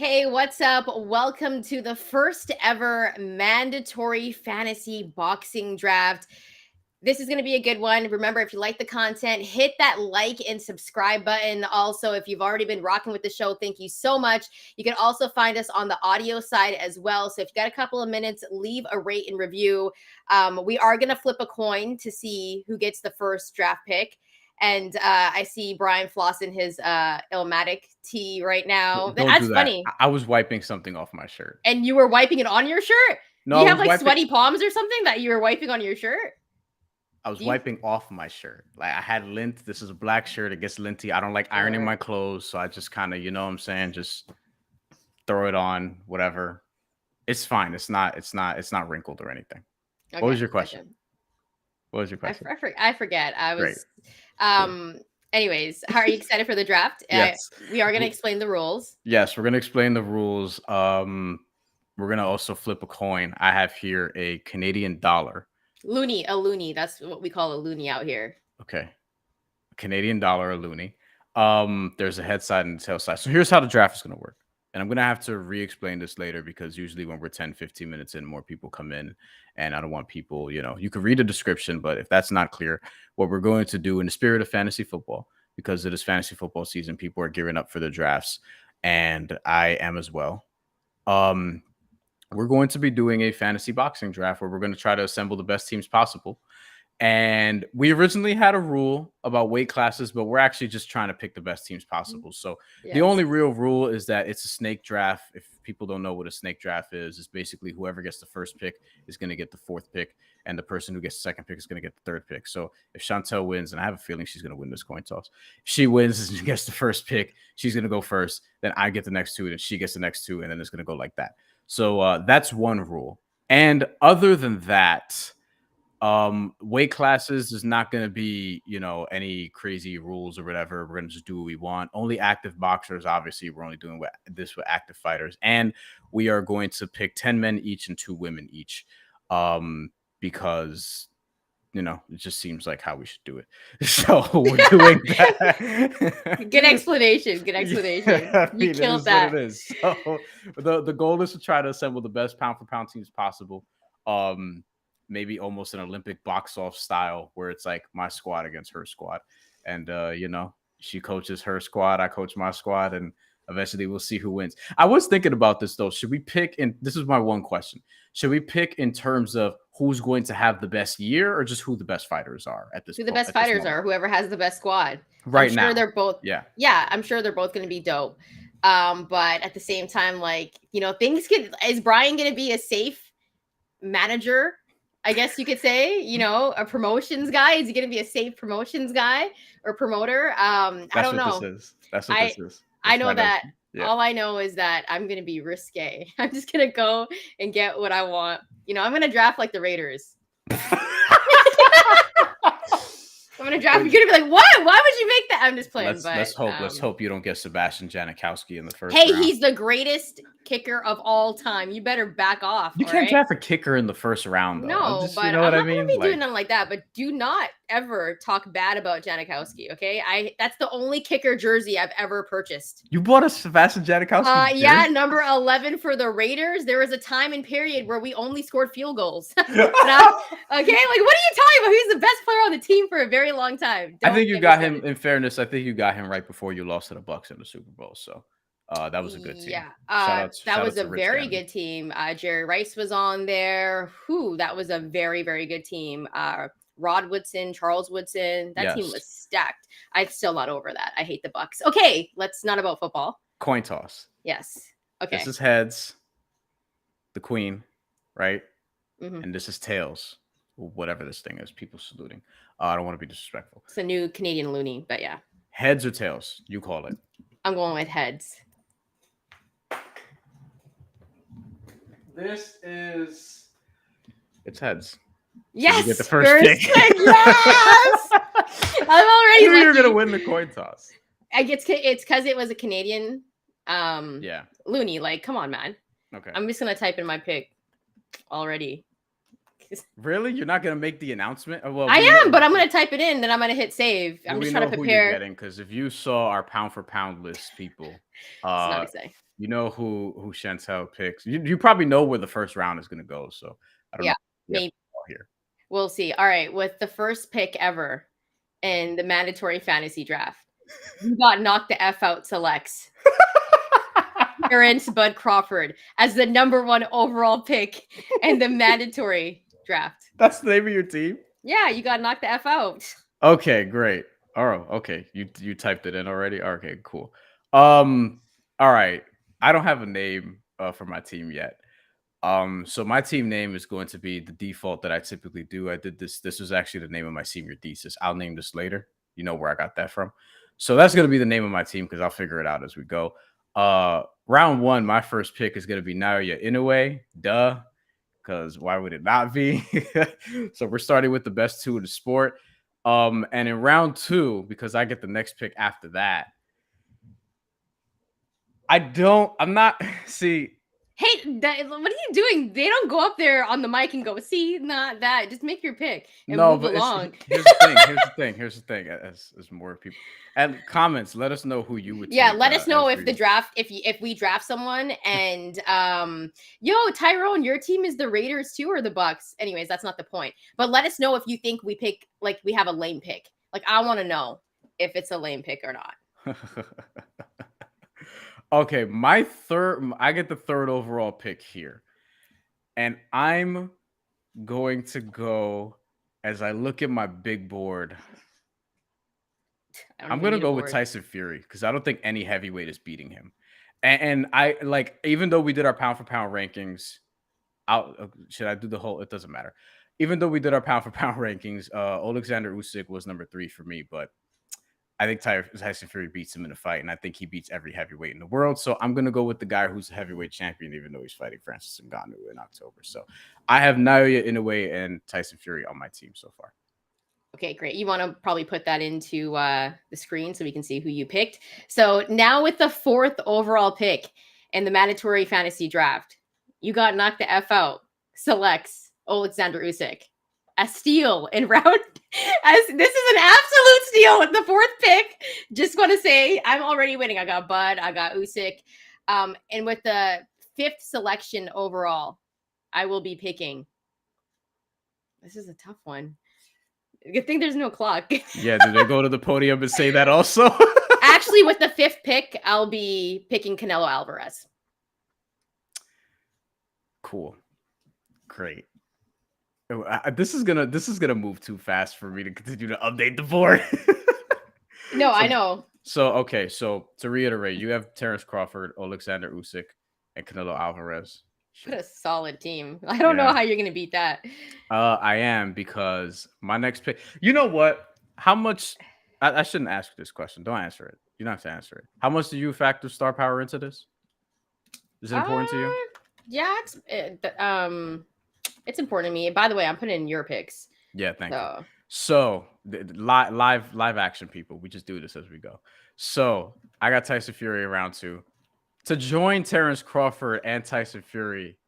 Hey, what's up? Welcome to the first ever mandatory fantasy boxing draft. This is going to be a good one. Remember, if you like the content, hit that like and subscribe button. Also, if you've already been rocking with the show, thank you so much. You can also find us on the audio side as well. So if you got a couple of minutes, leave a rate and review. We are going to flip a coin to see who gets the first draft pick. And I see Bryan flossing his Illmatic tee right now. Don't That's do that. funny. I was wiping something off my shirt. And you were wiping it on your shirt? No, Do you I have was like wiping. sweaty palms or something that you were wiping on your shirt? I was wiping off my shirt. Like I had lint. This is a black shirt. It gets linty. I don't like ironing my clothes, so I just kind of, you know what I'm saying, just throw it on, whatever. It's fine. It's not wrinkled or anything. Okay, what was your question? Gotcha. What was your question? I forget. I was anyways, how are you excited for the draft? Yes. We are going to explain the rules. Yes, we're going to explain the rules. We're going to also flip a coin. I have here a Canadian dollar. A loonie. That's what we call a loonie out here. Okay. A Canadian dollar, a loonie. There's a head side and a tail side. So here's how the draft is going to work. And I'm going to have to re-explain this later because usually when we're 10, 15 minutes in, more people come in. And I don't want people, you can read the description, but if that's not clear, what we're going to do in the spirit of fantasy football, because it is fantasy football season, people are gearing up for the drafts. And I am as well. We're going to be doing a fantasy boxing draft where we're going to try to assemble the best teams possible. And we originally had a rule about weight classes, but we're actually just trying to pick the best teams possible. So the only real rule is that it's a snake draft. If people don't know what a snake draft is, it's basically whoever gets the first pick is going to get the fourth pick, and the person who gets the second pick is going to get the third pick. So if Shantelle wins, and I have a feeling she's going to win this coin toss, if she wins and she gets the first pick, she's going to go first, then I get the next two, and she gets the next two, and then it's going to go like that. So that's one rule. And other than that, weight classes is not going to be, any crazy rules or whatever. We're going to just do what we want. Only active boxers. Obviously, we're only doing this with active fighters. And we are going to pick 10 men each and 2 women each. Because, it just seems like how we should do it. So we're doing that. Good explanation. Yeah, you killed that. What it is. So the goal is to try to assemble the best pound for pound teams possible. Maybe almost an Olympic box off style where it's like my squad against her squad. And, she coaches her squad. I coach my squad. And eventually we'll see who wins. I was thinking about this, though. Should we pick this is my one question. Should we pick in terms of who's going to have the best year or just who the best fighters are at this point? Who the best fighters are, whoever has the best squad. Right now. I'm sure they're both. Yeah, I'm sure they're both going to be dope. But at the same time, is Bryan going to be a safe manager? I guess you could say, a promotions guy. Is he going to be a safe promotions guy or promoter? I don't know. That's what this is. I know that. Yeah. All I know is that I'm going to be risque. I'm just going to go and get what I want. I'm going to draft like the Raiders. I'm going to draft. You're going to be like, what? Why would you make that? I'm just playing. Let's hope you don't get Sebastian Janikowski in the first round. Hey, he's the greatest kicker of all time. You better back off. You can't draft a kicker in the first round, though. No, but I'm not going to be doing nothing like that. But do not ever talk bad about Janikowski, okay? That's the only kicker jersey I've ever purchasased. You bought a Sebastian Janikowski jersey? Yeah, number 11 for the Raiders. There was a time and period where we only scored field goals. Okay, like what are you talking about? He's the best player on the team for a very long time. I think you got him, in fairness, I think you got him right before you lost to the Bucs in the Super Bowl, so that was a good team. Yeah, that was a very good team. Jerry Rice was on there. That was a very, very good team. Rod Woodson, Charles Woodson. That team was stacked. I'm still not over that. I hate the Bucs. Okay, let's not about football. Coin toss. Yes. Okay. This is heads. The queen, right? Mm-hmm. And this is tails. Whatever this thing is. People saluting. I don't want to be disrespectful. It's a new Canadian loony, but yeah. Heads or tails? You call it. I'm going with heads. It's heads. Yes, so you get the first pick. Yes, I'm already. You're gonna win the coin toss. It's because it was a Canadian. Looney. Like, come on, man. Okay. I'm just gonna type in my pick already. Really? You're not gonna make the announcement? Well, I am, but I'm gonna type it in. Then I'm gonna hit save. I'm just trying to prepare. Because if you saw our pound for pound list, people, it's not exciting. You know who Shantelle picks. You probably know where the first round is going to go. So I don't know. Yeah, Yeah, maybe. here. We'll see. All right, with the first pick ever in the mandatory fantasy draft, you got knocked the F out selects. Terrence Bud Crawford as the #1 overall pick in the mandatory draft. That's the name of your team. Yeah, you got knocked the F out. Okay, great. Oh, okay. You typed it in already. Okay, cool. All right. I don't have a name for my team yet. So my team name is going to be the default that I typically do. I did this. This was actually the name of my senior thesis. I'll name this later. You know where I got that from. So that's going to be the name of my team because I'll figure it out as we go. Round one, my first pick is going to be Naoya Inoue. Duh. Because why would it not be? So we're starting with the best two in the sport. And in round two, because I get the next pick after that, I'm not, see, Hey, what are you doing? They don't go up there on the mic and go, see, not that. Just make your pick and no, move but along. here's the thing. Here's the thing. As more people and comments, let us know who you would Yeah, take. let us know if the draft, if we draft someone, and yo, Tyrone, your team is the Raiders too or the Bucks? Anyways, that's not the point. But let us know if you think we pick, like, we have a lame pick. Like, I want to know if it's a lame pick or not. Okay, I get the third overall pick here. And I'm going to go, as I look at my big board, I'm going to go with Tyson Fury because I don't think any heavyweight is beating him. And I like, even though we did our pound for pound rankings, should I do the whole? It doesn't matter. Even though we did our pound for pound rankings, Alexander Usyk was number 3 for me, but I think Tyson Fury beats him in a fight, and I think he beats every heavyweight in the world. So I'm going to go with the guy who's a heavyweight champion, even though he's fighting Francis Ngannou in October. So I have Naoya Inoue and Tyson Fury on my team so far. Okay, great. You want to probably put that into the screen so we can see who you picked. So now with the 4th overall pick in the mandatory fantasy draft, you got knocked the F out. Selects Alexander Usyk. A steal in round. As this is an absolute steal with the 4th pick. Just want to say I'm already winning. I got Bud. I got Usyk. And with the 5th selection overall, I will be picking. This is a tough one. Good thing there's no clock. Yeah, do they go to the podium and say that also? Actually, with the 5th pick, I'll be picking Canelo Alvarez. Cool. Great. This is gonna move too fast for me to continue to update the board. No, I know. So okay, so to reiterate, you have Terrence Crawford, Alexander Usyk, and Canelo Alvarez. What a solid team. I don't know how you're gonna beat that. I am, because my next pick. You know what? How much? I shouldn't ask this question. Don't answer it. You don't have to answer it. How much do you factor star power into this? Is it important to you? Yeah, it's important to me. By the way, I'm putting in your picks. Yeah, thank you. So live action people, we just do this as we go. So I got Tyson Fury in round 2 to join Terrence Crawford and Tyson Fury.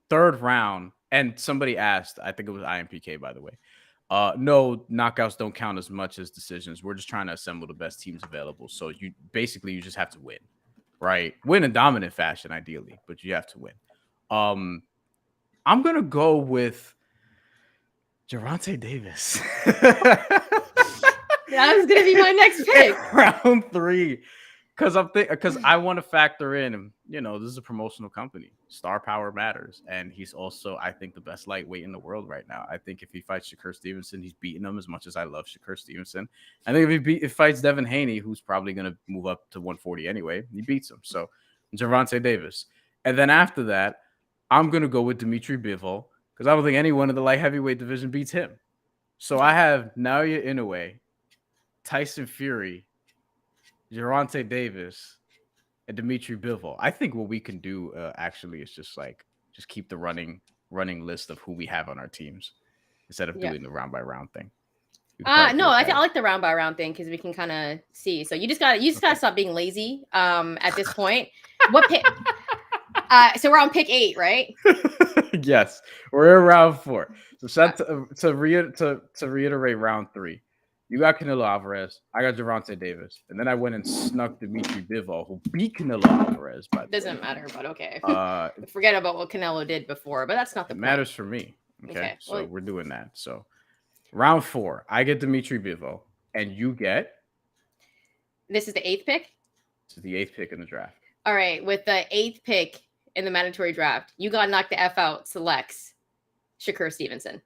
3rd round, and somebody asked, I think it was IMPK, by the way. No, knockouts don't count as much as decisions. We're just trying to assemble the best teams available. So you just have to win, right? Win in dominant fashion, ideally, but you have to win. I'm gonna go with Gervonta Davis. That was gonna be my next pick. Round 3. Because I want to factor in, this is a promotional company. Star power matters. And he's also, I think, the best lightweight in the world right now. I think if he fights Shakur Stevenson, he's beating him as much as I love Shakur Stevenson. I think if he fights Devin Haney, who's probably going to move up to 140 anyway, he beats him. So Gervonta Davis. And then after that, I'm going to go with Dimitri Bivol, because I don't think anyone in the light heavyweight division beats him. So I have Naoya Inoue, Tyson Fury, Gervonta Davis, and Dimitri Bivol. I think what we can do actually is just keep the running list of who we have on our teams instead of doing the round by round thing. No, I like the round by round thing because we can kind of see. So you just gotta stop being lazy. At this point, what pick? So we're on pick 8, right? Yes, we're in round 4. So to reiterate round 3. You got Canelo Alvarez. I got Gervonta Davis, and then I went and snuck Dimitri Bivol, who beat Canelo Alvarez. By the Doesn't way, matter, but okay. uh, Forget about what Canelo did before, but that's not the it point. matters for me. Okay, so well, we're doing that. So round 4, I get Dimitri Bivol, and you get. This is the 8th pick. This is the 8th pick in the draft. All right, with the 8th pick in the mandatory draft, you got knocked the F out. Selects Shakur Stevenson.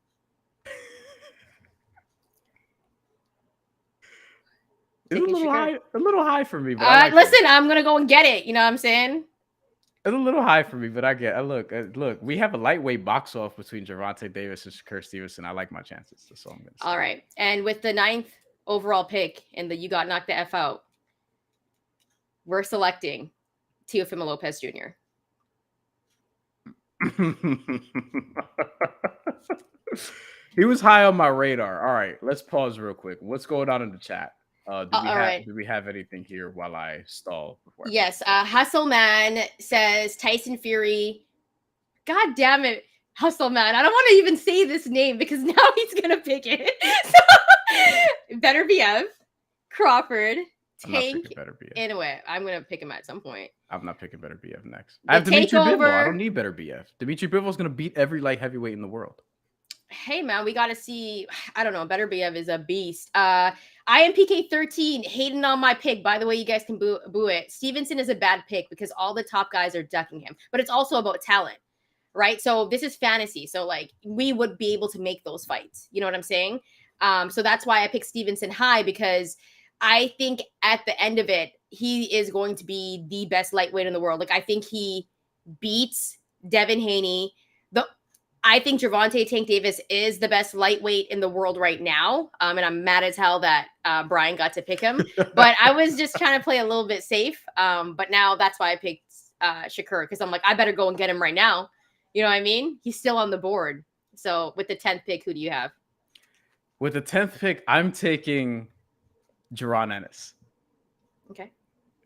It's a little high for me, but listen, I'm gonna go and get it. You know what I'm saying? It's a little high for me, but I get. Look. We have a lightweight box off between Gervonta Davis and Shakur Stevenson. I like my chances. That's all I'm gonna say. All right, and with the 9th overall pick in the you got knocked the F out, we're selecting Teofimo Lopez Jr. He was high on my radar. All right, let's pause real quick. What's going on in the chat? Do we have anything here while I stall? Yes, Hustle Man says Tyson Fury. God damn it, Hustle Man! I don't want to even say this name because now he's gonna pick it. So, Better BF, Crawford, Tank. Anyway, I'm gonna pick him at some point. I'm not picking Better BF next. I have Dimitri Bivol. I don't need Better BF. Dimitri Bivol's gonna beat every light heavyweight in the world. Hey man, we gotta see. I don't know. Better BF is a beast. IMPK 13 hating on my pick. By the way, you guys can boo it. Stevenson is a bad pick because all the top guys are ducking him, but it's also about talent, right? So this is fantasy. So like we would be able to make those fights. You know what I'm saying? So that's why I picked Stevenson high because I think at the end of it, he is going to be the best lightweight in the world. Like I think he beats Devin Haney. I think Gervonta Tank Davis is the best lightweight in the world right now. And I'm mad as hell that Bryan got to pick him. But I was just trying to play a little bit safe. But now that's why I picked Shakur because I'm like, I better go and get him right now. You know what I mean? He's still on the board. So with the 10th pick, who do you have? With the 10th pick, I'm taking Jaron Ennis. Okay.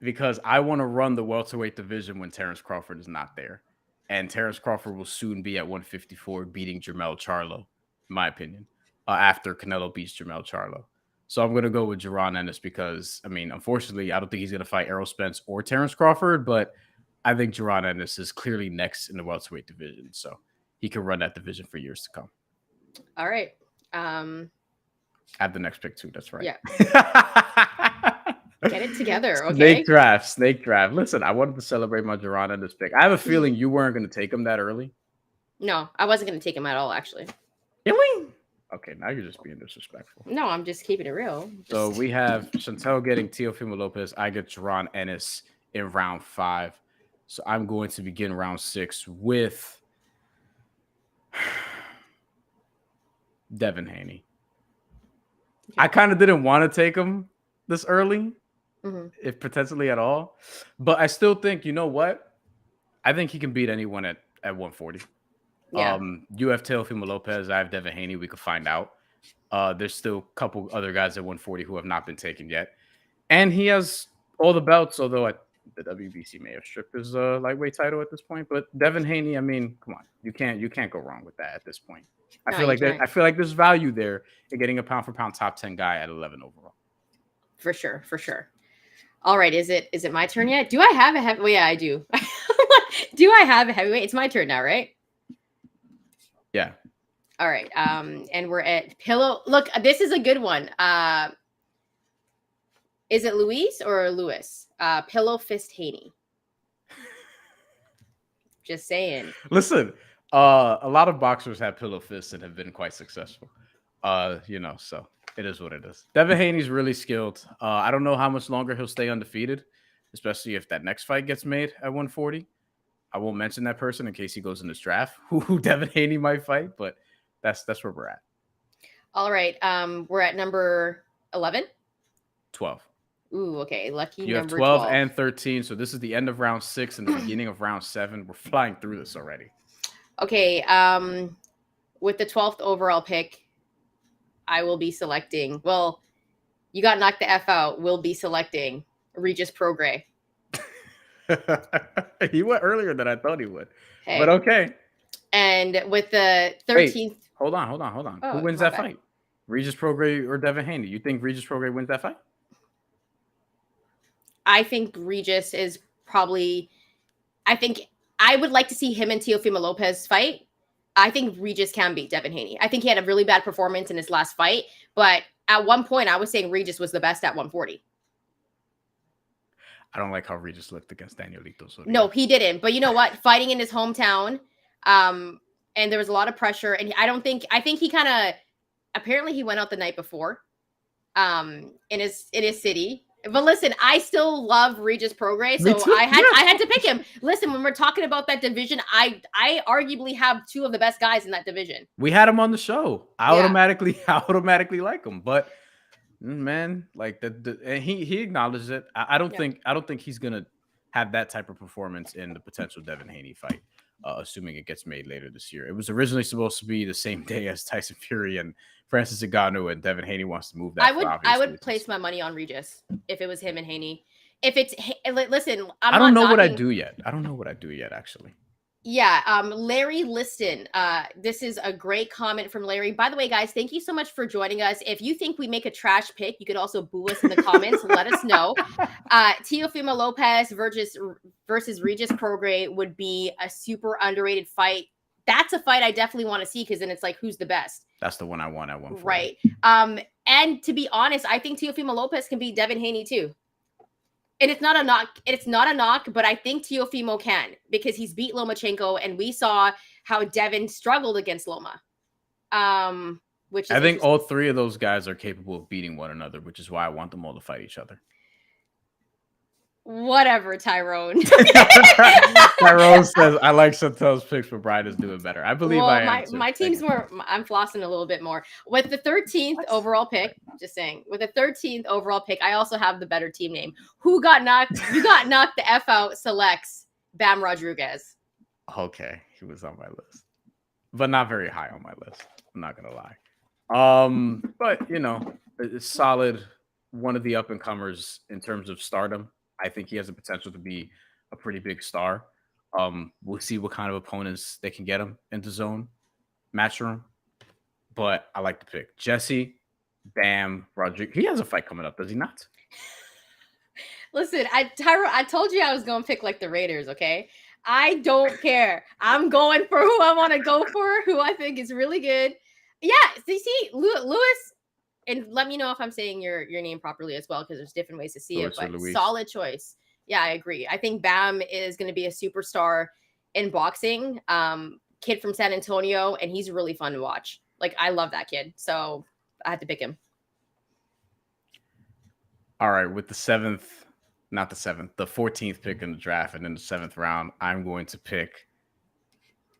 Because I want to run the welterweight division when Terrence Crawford is not there. And Terrence Crawford will soon be at 154, beating Jermell Charlo, in my opinion, after Canelo beats Jermell Charlo. So I'm going to go with Jaron Ennis because, I mean, unfortunately, I don't think he's going to fight Errol Spence or Terrence Crawford, but I think Jaron Ennis is clearly next in the welterweight division. So he can run that division for years to come. All right. Add the next pick too. That's right. Yeah. Get it together, okay? Snake draft. Listen, I wanted to celebrate my Jaron Ennis pick. I have a feeling you weren't going to take him that early. No, I wasn't going to take him at all, actually. Really? Okay, now you're just being disrespectful. No, I'm just keeping it real. So we have Shantelle getting Teofimo Lopez. I get Jaron Ennis in round 5. So I'm going to begin round 6 with Devin Haney. Okay. I kind of didn't want to take him this early. If potentially at all. But I still think, you know what? I think he can beat anyone at 140. Yeah. You have Teofimo Lopez. I have Devin Haney. We could find out. There's still a couple other guys at 140 who have not been taken yet. And he has all the belts, although the WBC may have stripped his lightweight title at this point. But Devin Haney, I mean, come on. You can't go wrong with that at this point. I feel like there's value there in getting a pound for pound top 10 guy at 11 overall. For sure. All right, is it my turn yet? Do I have a heavyweight? Well, yeah, I do. Do I have a heavyweight? It's my turn now, right? Yeah. All right. And we're at Pillow. Look, this is a good one. Is it Luis or Lewis? Pillow Fist Haney. Just saying. Listen, a lot of boxers have pillow fists and have been quite successful. So it is what it is. Devin Haney's really skilled. I don't know how much longer he'll stay undefeated, especially if that next fight gets made at 140. I won't mention that person in case he goes in this draft who Devin Haney might fight, but that's where we're at. All right. We're at number 11? 12. Ooh, okay. Lucky you number have 12 and 13. So this is the end of round 6 and the beginning of round 7. We're flying through this already. Okay. With the 12th overall pick, I will be selecting. Well, you got knocked the F out. We'll be selecting Regis Prograis. He went earlier than I thought he would. Hey. But okay. And with the 13th. Wait, hold on. Oh, who wins that fight? Regis Prograis or Devin Haney? You think Regis Prograis wins that fight? I think Regis is probably. I think I would like to see him and Teofimo Lopez fight. I think Regis can beat Devin Haney. I think he had a really bad performance in his last fight, but at one point I was saying Regis was the best at 140. I don't like how Regis looked against Danielito Soria. No, he didn't. But you know what? Fighting in his hometown, and there was a lot of pressure. And I think he kind of, apparently he went out the night before, in his city. But listen, I still love Regis Prograis, so I had to pick him. Listen, when we're talking about that division, I arguably have two of the best guys in that division. We had him on the show. I automatically like him, but man, like and he acknowledges it. I don't think he's gonna have that type of performance in the potential Devin Haney fight, assuming it gets made later this year. It was originally supposed to be the same day as Tyson Fury and Francis Ngannou, and Devin Haney wants to move that. I would place my money on Regis if it was him and Haney. If it's listen, I don't know what I do yet. I don't know what I do yet, actually. Yeah, Larry Liston. This is a great comment from Larry. By the way, guys, thank you so much for joining us. If you think we make a trash pick, you could also boo us in the comments. Let us know. Teofimo Lopez versus Regis Prograis would be a super underrated fight. That's a fight I definitely want to see, because then it's like, who's the best? That's the one I want at 140. Right. And to be honest, I think Teofimo Lopez can beat Devin Haney too. And it's not a knock. It's not a knock, but I think Teofimo can, because he's beat Lomachenko, and we saw how Devin struggled against Loma. Which is I think all three of those guys are capable of beating one another, which is why I want them all to fight each other. Whatever, Tyrone. Tyrone says, I like Chantelle's picks, but Bryan is doing better. I believe my team's more, I'm flossing a little bit more. With the 13th overall pick, just saying, with the 13th overall pick, I also have the better team name. Who got knocked? You got knocked the F out selects Bam Rodriguez. Okay, he was on my list, but not very high on my list. I'm not going to lie. But, you know, it's solid. One of the up-and-comers in terms of stardom. I think he has the potential to be a pretty big star. We'll see what kind of opponents they can get him into zone match room. But I like the pick. Jesse, Bam, Rodriguez. He has a fight coming up, does he not? Listen, Tyro, I told you I was going to pick like the Raiders, okay? I don't care. I'm going for who I want to go for, who I think is really good. Yeah, see, Lewis. And let me know if I'm saying your name properly as well, because there's different ways to see it. But solid choice. Yeah, I agree. I think Bam is going to be a superstar in boxing. Kid from San Antonio, and he's really fun to watch. Like, I love that kid. So I had to pick him. All right, with the 14th pick in the draft, and in the 7th round, I'm going to pick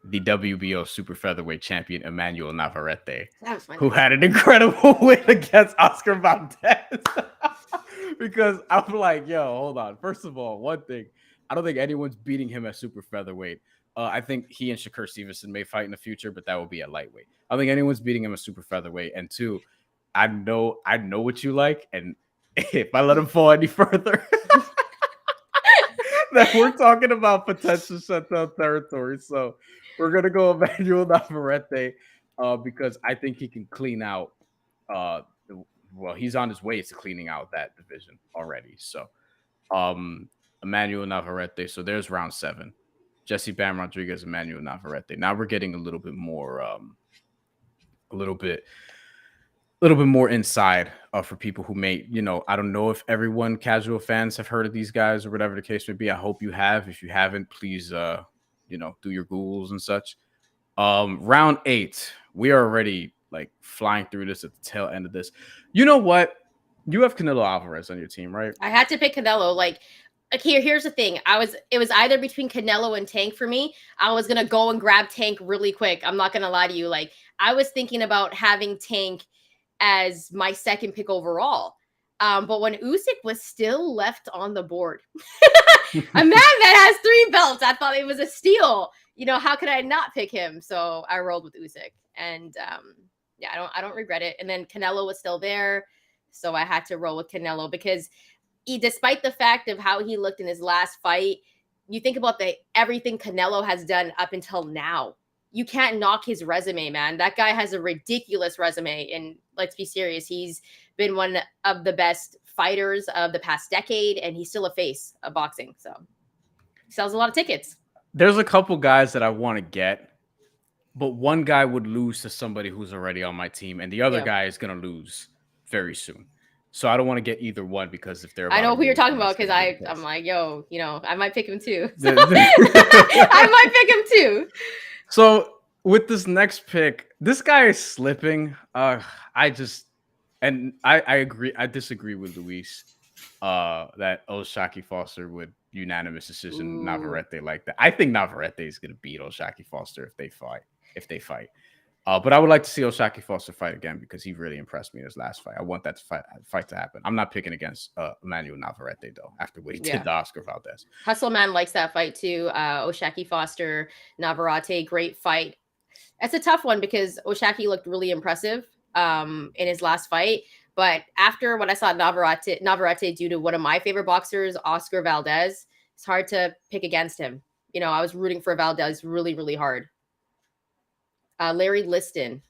the WBO super featherweight champion Emmanuel Navarrete, who had an incredible win against Oscar Valdez. Because I'm like, yo, hold on. First of all, one thing, I don't think anyone's beating him at super featherweight. I think he and Shakur Stevenson may fight in the future, but that will be at lightweight. I don't think anyone's beating him at super featherweight. And two, I know what you like, and if I let him fall any further, that we're talking about potential shutdown territory. So we're gonna go Emmanuel Navarrete because I think he can clean out. He's on his way to cleaning out that division already. So Emmanuel Navarrete. So there's round 7. Jesse Bam Rodriguez, Emmanuel Navarrete. Now we're getting a little bit more, a little bit more inside for people who may, I don't know if everyone, casual fans, have heard of these guys or whatever the case may be. I hope you have. If you haven't, please, do your Googles and such. Round 8, we are already like flying through this at the tail end of this. You know what? You have Canelo Alvarez on your team, right? I had to pick Canelo. Like here's the thing. It was either between Canelo and Tank for me. I was gonna go and grab Tank really quick. I'm not gonna lie to you. Like, I was thinking about having Tank as my second pick overall. But when Usyk was still left on the board, a man that has 3 belts, I thought it was a steal. How could I not pick him? So I rolled with Usyk, and yeah, I don't regret it. And then Canelo was still there, so I had to roll with Canelo because despite the fact of how he looked in his last fight, you think about everything Canelo has done up until now. you can't knock his resume, man. That guy has a ridiculous resume, and let's be serious, he's been one of the best fighters of the past decade, and he's still a face of boxing. So he sells a lot of tickets. There's a couple guys that I want to get, but one guy would lose to somebody who's already on my team, and the other Yeah. guy is going to lose very soon. So I don't want to get either one, because if they're I about know to who you're lose, talking then about, that's because going to be the I'm case. like, yo, I might pick him too. So I might pick him too. So with this next pick, this guy is slipping. I agree. I disagree with Luis. That Oshaki Foster would unanimous decision Ooh. Navarrete like that. I think Navarrete is going to beat Oshaki Foster if they fight. But I would like to see Oshaki Foster fight again, because he really impressed me in his last fight. I want that fight to happen. I'm not picking against Emmanuel Navarrete, though, after what he did to Oscar Valdez. Hustle Man likes that fight too. Oshaki Foster, Navarrete, great fight. It's a tough one because Oshaki looked really impressive in his last fight. But after what I saw Navarrete do to one of my favorite boxers, Oscar Valdez, it's hard to pick against him. I was rooting for Valdez really, really hard. Larry Liston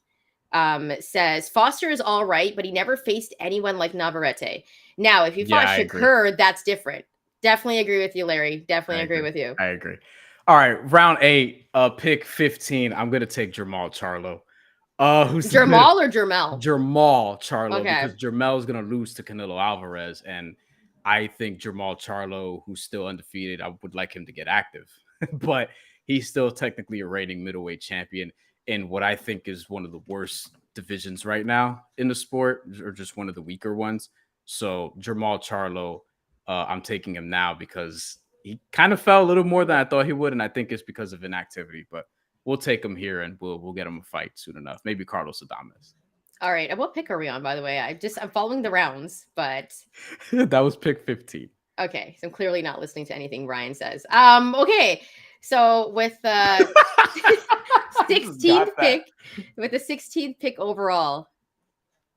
says Foster is all right, but he never faced anyone like Navarrete. Now, if you fought Shakur, that's different. Definitely agree with you, Larry. Definitely agree with you. I agree. All right, round 8, pick 15. I'm gonna take Jermall Charlo. Who's Jermall or Jermel? Jermall Charlo, Okay. because Jermel is gonna lose to Canelo Alvarez, and I think Jermall Charlo, who's still undefeated, I would like him to get active, but he's still technically a reigning middleweight champion in what I think is one of the worst divisions right now in the sport, or just one of the weaker ones. So Jermall Charlo, I'm taking him now because he kind of fell a little more than I thought he would, and I think it's because of inactivity. But we'll take him here, and we'll get him a fight soon enough. Maybe Carlos Adames. All right. What pick are we on, by the way? I'm following the rounds, but that was pick 15. Okay, so I'm clearly not listening to anything Ryan says. Okay, so with the 16th pick, with the 16th pick overall,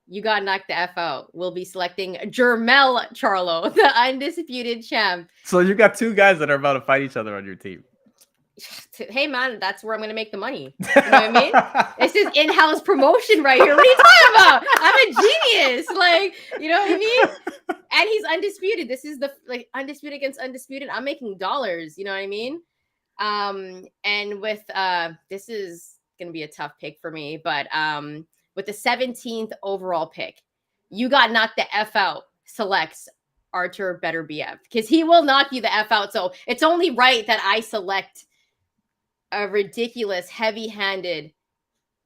you got knocked the F out. We'll be selecting Jermell Charlo, the undisputed champ. So you got two guys that are about to fight each other on your team. Hey man, that's where I'm gonna make the money. You know what I mean? This is in-house promotion right here. What are you talking about? I'm a genius. Like, you know what I mean? And he's undisputed. This is the undisputed against undisputed. I'm making dollars. You know what I mean? And with this is gonna be a tough pick for me, but with the 17th overall pick, you got knocked the F out. Selects Artur Beterbiev, because he will knock you the F out. So it's only right that I select a ridiculous, heavy-handed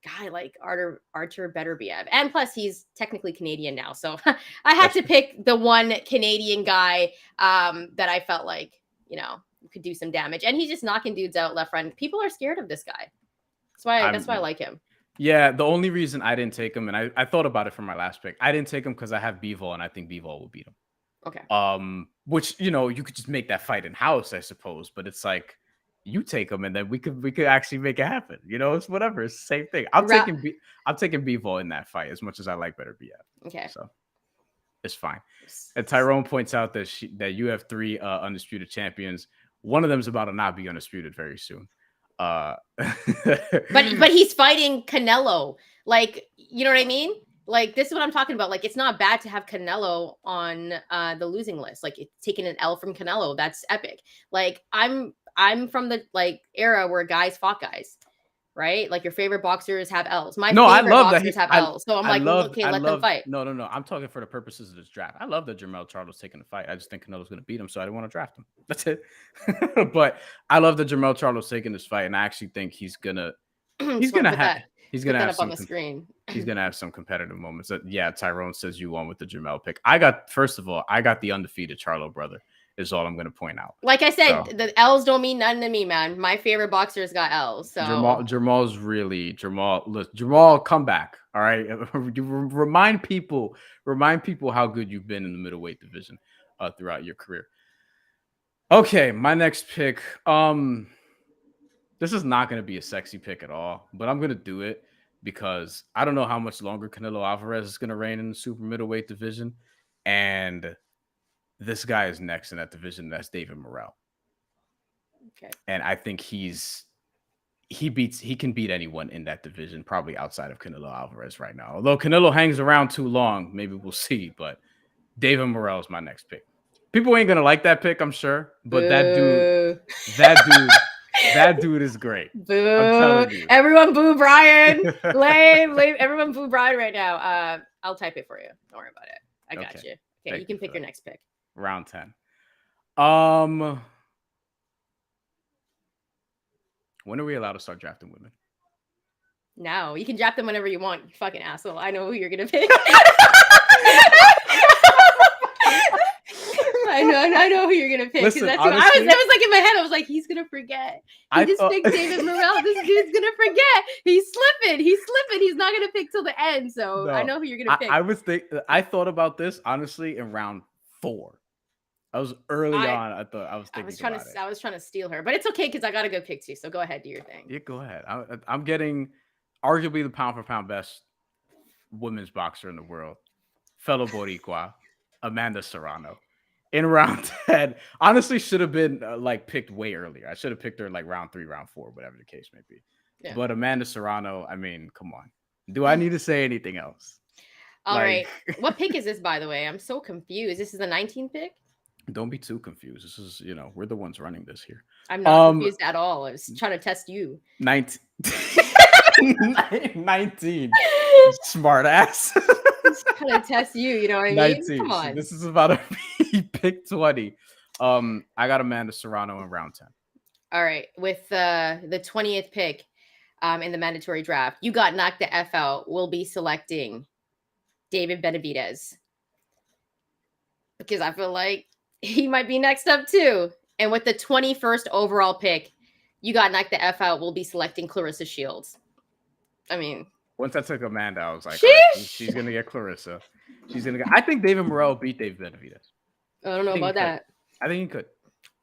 guy like Artur Beterbiev. And plus, he's technically Canadian now. So I had to pick the one Canadian guy that I felt like, could do some damage. And he's just knocking dudes out left, right. People are scared of this guy. That's why I like him. Yeah, the only reason I didn't take him, and I thought about it for my last pick, I didn't take him because I have Bivol, and I think Bivol will beat him. Okay. Which, you could just make that fight in house, I suppose, but it's like, you take him, and then we could actually make it happen. It's whatever. It's the same thing. I'm taking Bivol in that fight as much as I like Beterbiev. Okay. So it's fine. And Tyrone points out that you have 3 undisputed champions. One of them is about to not be undisputed very soon. But he's fighting Canelo. Like, you know what I mean? Like, this is what I'm talking about. Like, it's not bad to have Canelo on the losing list. Like, taking an L from Canelo, that's epic. Like, I'm from the era where guys fought guys, right? Like, your favorite boxers have L's. My favorite boxers have L's. So I'm like, okay, let them fight. No. I'm talking for the purposes of this draft. I love that Jermell Charlo's taking the fight. I just think Canelo's going to beat him, so I didn't want to draft him. That's it. But I love that Jermell Charlo's taking this fight, and I actually think he's gonna have on the screen. He's gonna have some competitive moments. Yeah, Tyrone says you won with the Jermell pick. I got the undefeated Charlo brother. Is all I'm going to point out. Like I said, the L's don't mean nothing to me, man. My favorite boxers got L's. So Jamal, come back. All right, remind people how good you've been in the middleweight division throughout your career. Okay, my next pick. This is not going to be a sexy pick at all, but I'm going to do it because I don't know how much longer Canelo Alvarez is going to reign in the super middleweight division, and this guy is next in that division. That's David Morrell. Okay. And I think he's he can beat anyone in that division, probably outside of Canelo Alvarez right now. Although Canelo hangs around too long, maybe we'll see. But David Morrell is my next pick. People ain't gonna like that pick, I'm sure, but Boo. that dude is great. Boo. I'm telling you. Everyone boo Bryan. Lame. Everyone boo Bryan right now. I'll type it for you. Don't worry about it. I got Okay. you. Okay, you can pick your next pick. Round 10. When are we allowed to start drafting women? No, you can draft them whenever you want, you fucking asshole. I know who you're gonna pick. I know who you're gonna pick. Listen, That's honestly, that was like in my head. I was like, he's gonna forget. He just picked David Morrell. This dude's gonna forget. He's slipping. He's not gonna pick till the end. So no, I know who you're gonna pick. I thought about this honestly in round 4. I was early on. I thought I was thinking I was trying to steal her, but it's okay because I got a good pick too. So go ahead, do your thing. Yeah, go ahead. I'm getting arguably the pound for pound best women's boxer in the world, fellow Boricua, Amanda Serrano, in round 10. Honestly, should have been picked way earlier. I should have picked her in round 3, round 4, whatever the case may be. Yeah. But Amanda Serrano, I mean, come on. Do I need to say anything else? All right. What pick is this, by the way? I'm so confused. This is the 19th pick? Don't be too confused. This is, we're the ones running this here. I'm not confused at all. I was trying to test you. 19. 19. Smart ass. Just trying to test you. You know what I mean? 19. Come on. So this is about to be pick 20. I got Amanda Serrano in round 10. All right. With the 20th pick in the mandatory draft, you got knocked the F out. We'll be selecting David Benavidez. Because I feel like he might be next up too. And with the 21st overall pick, you got knocked the F out. We'll be selecting Clarissa Shields. I mean, once I took Amanda, I was like, right, she's gonna get Clarissa. I think David Morrell beat David Benavidez. I don't know about that. I think he could.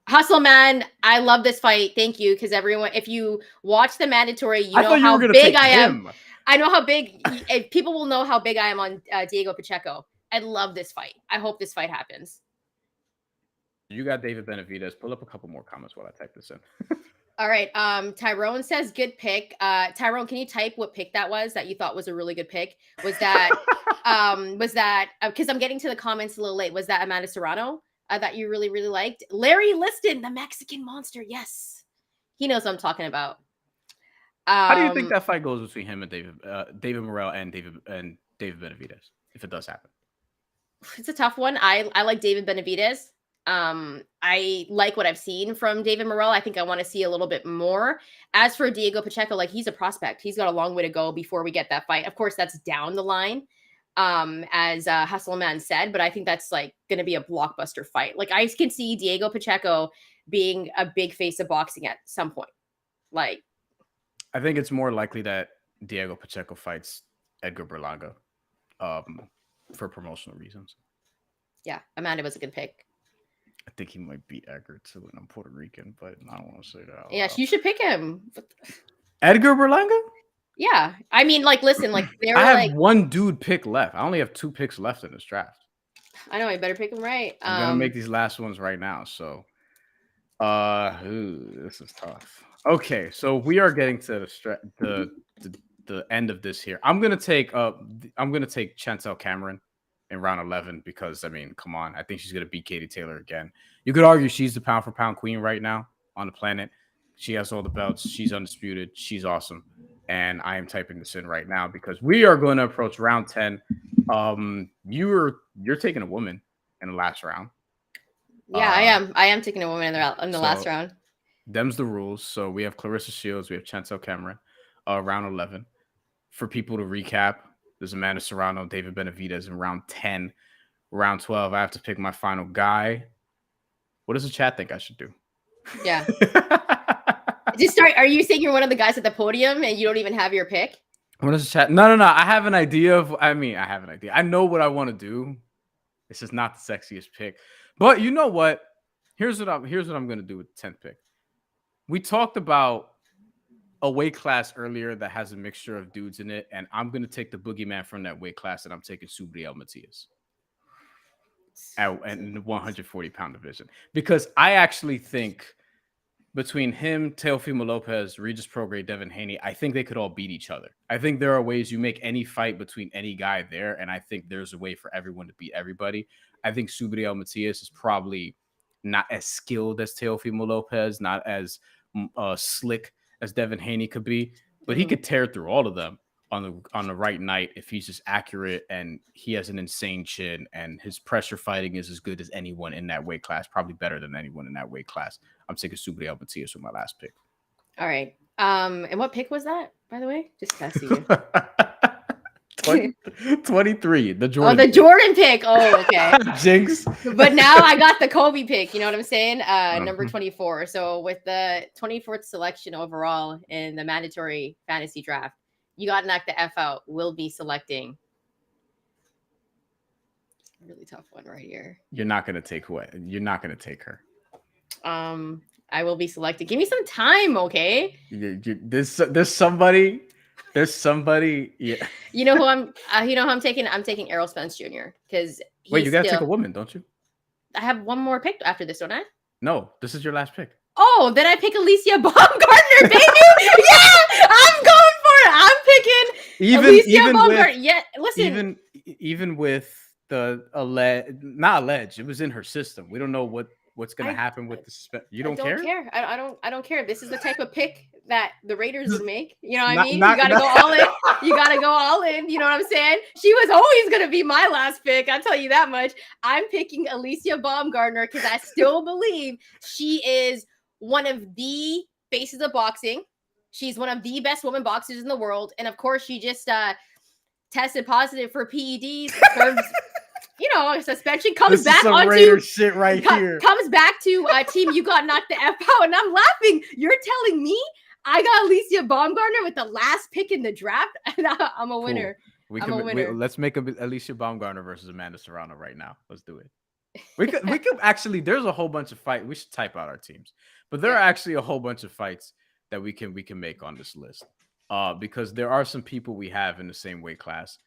Hustle, man. I love this fight. Thank you. Because everyone, if you watch the mandatory, you know how big I am. I know how big, people will know how big I am on Diego Pacheco. I love this fight. I hope this fight happens. You got David Benavidez. Pull up a couple more comments while I type this in. All right. Tyrone says good pick. Tyrone, can you type what pick that was that you thought was a really good pick? Was that because I'm getting to the comments a little late. Was that Amanda Serrano that you really, really liked? Larry Liston, the Mexican monster. Yes. He knows what I'm talking about. How do you think that fight goes between him and David Morrell and David Benavidez, if it does happen? It's a tough one. I like David Benavidez. I like what I've seen from David Morrell. I think I want to see a little bit more. As for Diego Pacheco, he's a prospect. He's got a long way to go before we get that fight. Of course, that's down the line, as Hustleman said, but I think that's going to be a blockbuster fight. I can see Diego Pacheco being a big face of boxing at some point. I think it's more likely that Diego Pacheco fights Edgar Berlanga for promotional reasons. Yeah, Amanda was a good pick. I think he might beat Edgar too, and I'm Puerto Rican, but I don't want to say that. Yeah, you should pick him. Edgar Berlanga? Yeah. I mean, listen, I have one dude pick left. I only have 2 picks left in this draft. I know, I better pick him right. I'm gonna make these last ones right now. So this is tough. Okay, so we are getting to the end of this here. I'm gonna take Shantelle Cameron in round 11 because, I mean, come on. I think she's going to beat Katie Taylor again. You could argue she's the pound for pound queen right now on the planet. She has all the belts. She's undisputed. She's awesome. And I am typing this in right now because we are going to approach round 10. You're taking a woman in the last round. Yeah, I am taking a woman in the last round. Them's the rules. So we have Clarissa Shields. We have Shantelle Cameron, round 11. For people to recap, there's Amanda Serrano, David Benavidez in round 10. Round 12, I have to pick my final guy. What does the chat think I should do? Yeah. Just start. Are you saying you're one of the guys at the podium and you don't even have your pick? What does the chat? No. I have an idea I have an idea. I know what I want to do. It's just not the sexiest pick. But you know what? Here's what I'm going to do with the 10th pick. We talked about a weight class earlier that has a mixture of dudes in it, and I'm going to take the boogeyman from that weight class, and I'm taking Subriel Matias in the 140-pound division because I actually think between him, Teofimo Lopez, Regis Prograis, Devin Haney, I think they could all beat each other. I think there are ways you make any fight between any guy there, and I think there's a way for everyone to beat everybody. I think Subriel Matias is probably not as skilled as Teofimo Lopez, not as slick as Devin Haney could be, but he could tear through all of them on the right night if he's just accurate and he has an insane chin and his pressure fighting is as good as anyone in that weight class, probably better than anyone in that weight class. I'm taking Subriel Matias with my last pick. All right. And what pick was that, by the way? Just testing you. 23, the Jordan. Oh, the Jordan pick. Oh, okay. Jinx. But now I got the Kobe pick. You know what I'm saying? Number 24. So with the 24th selection overall in the mandatory fantasy draft, you got to knock the F out. We'll be selecting. Really tough one right here. You're not gonna take who? You're not gonna take her. I will be selecting. Give me some time, okay? There's somebody. Yeah. You know who I'm. You know who I'm taking. I'm taking Errol Spence Jr. Because wait, you gotta take a woman, don't you? I have one more pick after this, don't I? No, this is your last pick. Oh, then I pick Alicia Baumgartner, baby. Yeah, I'm going for it. I'm picking Alicia Baumgartner. Yeah, listen. Even with the not alleged, it was in her system. We don't know what's going to happen with the suspension. You don't care? I don't care. This is the type of pick that the Raiders would make. You know what I mean? You got to go all in. You got to go all in. You know what I'm saying? She was always going to be my last pick. I'll tell you that much. I'm picking Alicia Baumgartner because I still believe she is one of the faces of boxing. She's one of the best women boxers in the world. And of course, she just tested positive for PEDs. Suspension comes back onto shit right here. Comes back to team. You got knocked the F out, and I'm laughing. You're telling me I got Alicia Baumgartner with the last pick in the draft, and I'm a winner. Cool. Let's make Alicia Baumgartner versus Amanda Serrano right now. Let's do it. We could actually. There's a whole bunch of fights. We should type out our teams, but there are actually a whole bunch of fights that we can make on this list. Because there are some people we have in the same weight class.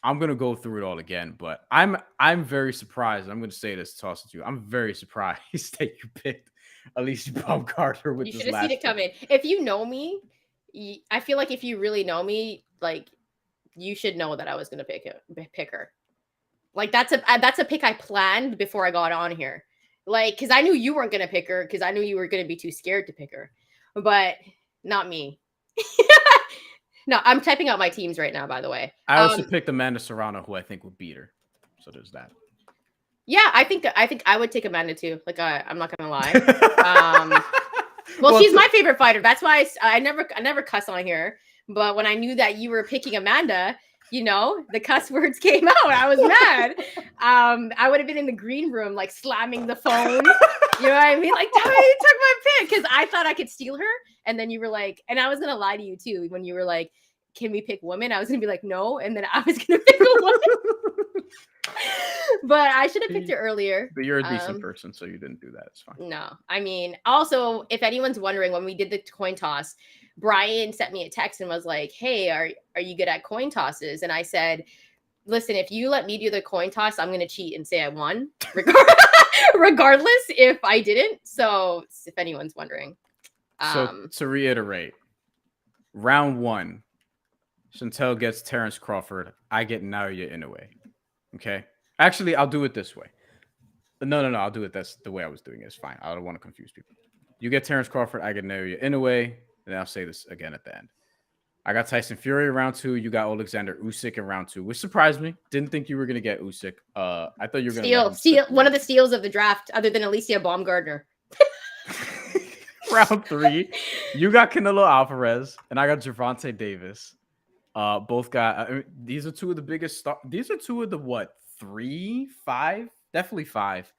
I'm gonna go through it all again, but I'm very surprised. I'm gonna say this, toss it to you. I'm very surprised that you picked Alicia Baumgartner with this last. You should have seen it coming. If you know me, I feel like if you really know me, like you should know that I was gonna pick her. Like that's a pick I planned before I got on here. Like, because I knew you weren't gonna pick her because I knew you were gonna be too scared to pick her, but not me. No, I'm typing out my teams right now, by the way. I also picked Amanda Serrano, who I think would beat her. So there's that. Yeah, I think I would take Amanda too. Like, I'm not gonna lie. Well, she's my favorite fighter. That's why I never cuss on here. But when I knew that you were picking Amanda, the cuss words came out. I was mad. I would have been in the green room, like slamming the phone. You know what I mean? Like, tell me you took my pick because I thought I could steal her. And then you were like, and I was going to lie to you too. When you were like, can we pick women? I was going to be like, no. And then I was going to pick a woman. But I should have picked her earlier. But you're a decent person, so you didn't do that. It's fine. No. I mean, also, if anyone's wondering, when we did the coin toss, Bryan sent me a text and was like, hey, are you good at coin tosses? And I said, listen, if you let me do the coin toss, I'm going to cheat and say I won, regardless if I didn't. So if anyone's wondering. So to reiterate, round 1, Shantelle gets Terrence Crawford. I get Naoya Inoue. Okay? Actually, I'll do it this way. No. I'll do it. That's the way I was doing it. It's fine. I don't want to confuse people. You get Terrence Crawford. I get Naoya Inoue. And I'll say this again at the end. I got Tyson Fury in round 2. You got Alexander Usyk in round 2, which surprised me. Didn't think you were going to get Usyk. I thought you were going to steal one of the steals of the draft, other than Alicia Baumgartner. Round 3, you got Canelo Alvarez, and I got Gervonta Davis. Both got. These are two of the biggest. These are two of the 3, 5, definitely 5